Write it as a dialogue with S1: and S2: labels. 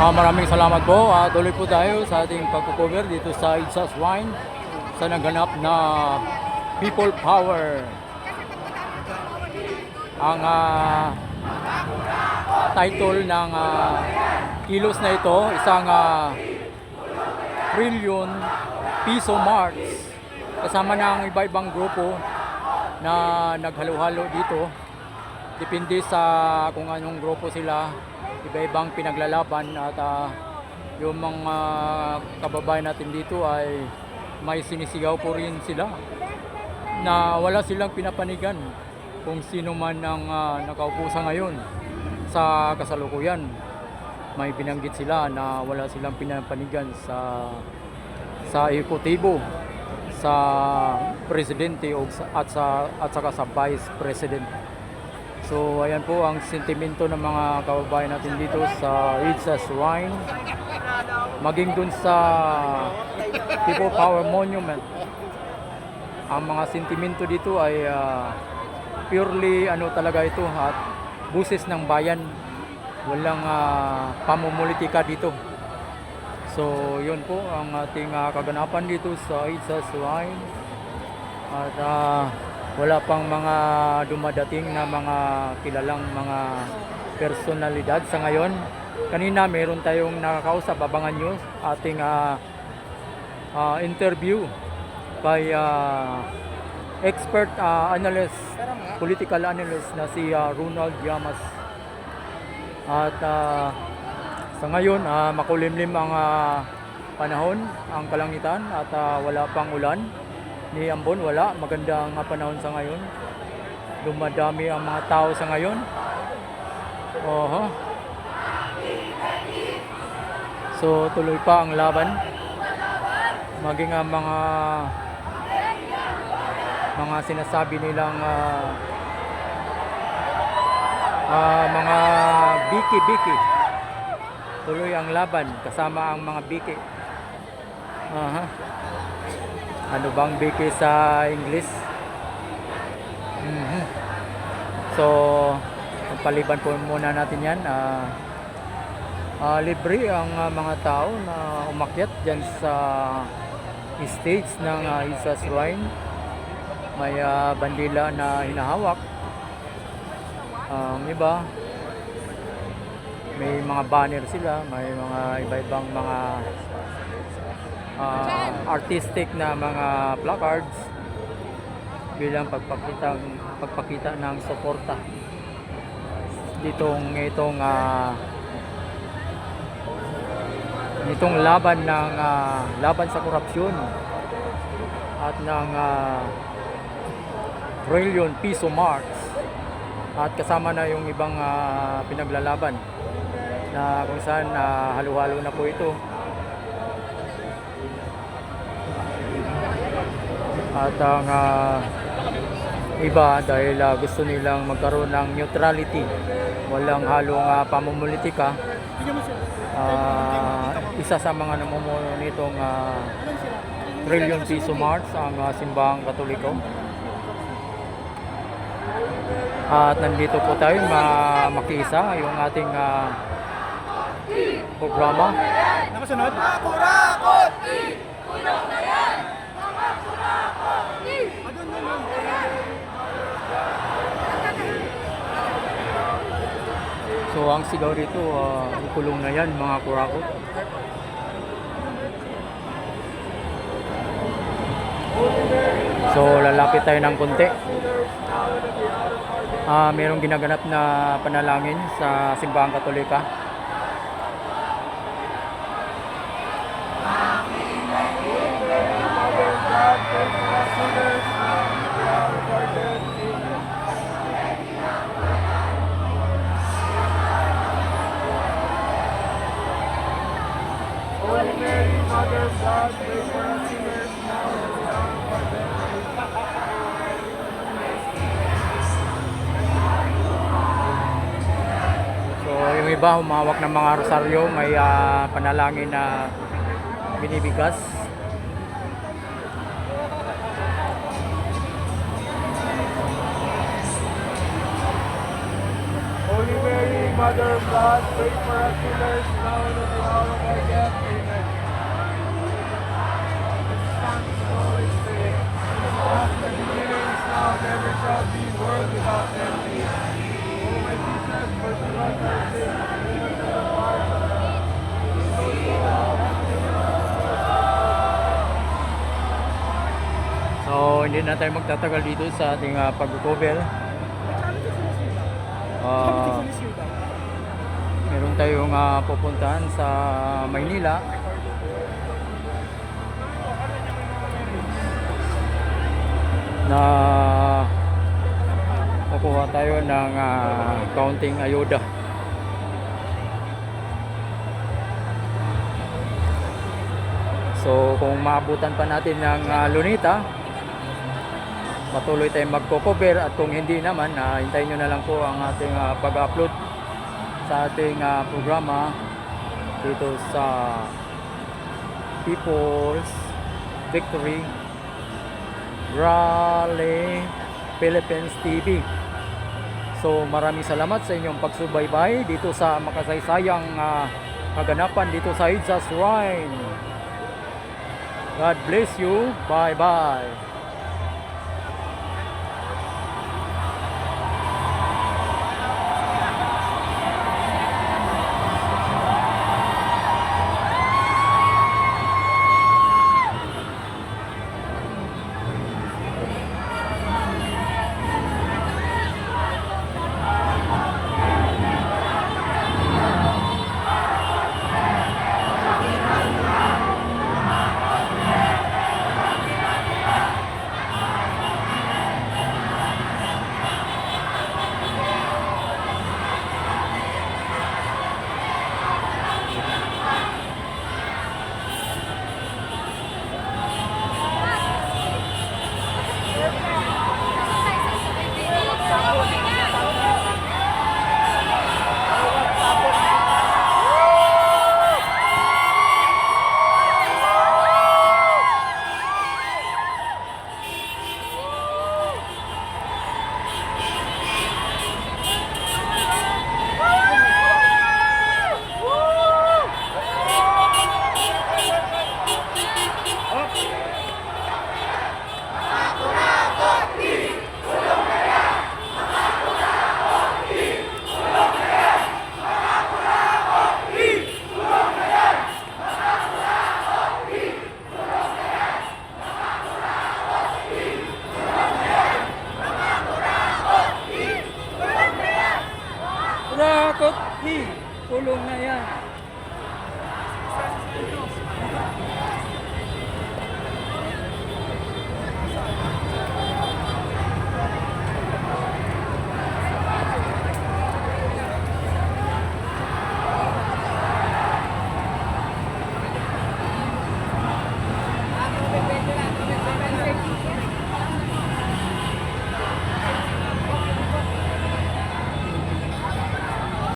S1: Maraming salamat po. Tuloy po tayo sa ating pagko-cover dito sa Idsas Wine sa naganap na People Power. Ang title ng kilos na ito, isang trillion piso march. Kasama ng iba-ibang grupo na naghalo-halo dito. Depende sa kung anong grupo sila, iba-ibang pinaglalaban at yung mga kababayan natin dito ay may sinisigaw po rin sila na wala silang pinapanigan kung sino man ang nakaupo sa ngayon sa kasalukuyan. May binanggit sila na wala silang pinapanigan sa ekotibo, sa presidente at saka sa vice president. So ayan po ang sentimento ng mga kababayan natin dito sa Idsas Wine, maging dun sa People Power Monument. Ang mga sentimento dito ay purely talaga ito at buses ng bayan, walang pamumulitika dito. So yun po ang ating kaganapan dito sa Idsas Wine at wala pang mga dumadating na mga kilalang mga personalidad sa ngayon. Kanina meron tayong nakakausap, abangan nyo ating interview kay expert analyst, political analyst na si Ronald Llamas. At sa ngayon makulimlim ang panahon, ang kalangitan at wala pang ulan ni Ambon, wala. Maganda ang panahon sa ngayon. Dumadami ang mga tao sa ngayon. So tuloy pa ang laban. Maging ang mga sinasabi nilang mga biki-biki. Tuloy ang laban kasama ang mga biki. Ano bang biki sa English? So paliban po muna natin yan. Libre ang mga tao na umakyat dyan sa stage ng Idsas Wine. May bandila na hinahawak. Ang iba may mga banner sila, may mga iba-ibang mga artistic na mga placards bilang pagpakita ng suporta nitong laban sa korupsyon at ng trillion piso march. At kasama na yung ibang pinaglalaban na kung saan halo-halo na po ito. At ang iba dahil gusto nilang magkaroon ng neutrality, walang halong pamumulitika. Isa sa mga namumuno nitong trillion piso march ang simbahang Katoliko. At nandito po tayo makiisa yung ating programa.
S2: Nakasunod?
S1: So ang sigaw dito, ikulong na yan mga kurakot. So lalapit tayo ng konti. Mayroong ginaganap na panalangin sa simbahang Katolika.
S2: Holy Mary, Mother of God, pray for us sinners now and at the hour of our death.
S1: So yung iba humawak ng mga rosaryo, may panalangin na binibigas.
S2: Holy Mary, Mother of God, pray for us sinners, now and at the hour of our death. Amen. Son, Holy Spirit, after the years, now and ever shall be, world without end. O my Jesus, forgive us our sins, lead us to the fire of hell.
S1: So, hindi na tayo magtatagal dito sa ating pag-cover. Meron tayong pupuntahan sa Maynila. Na kukuha tayo ng counting ayuda. So, kung maabutan pa natin ng Lunita, patuloy tayong magko-cover, at kung hindi naman, hintayin nyo na lang po ang ating pag-upload sa ating programa dito sa People's Victory Rally Philippines TV. So maraming salamat sa inyong pagsubaybay dito sa makasaysayang kaganapan dito sa Idsa Shrine. God bless you. Bye bye. Rakot kulong na yan.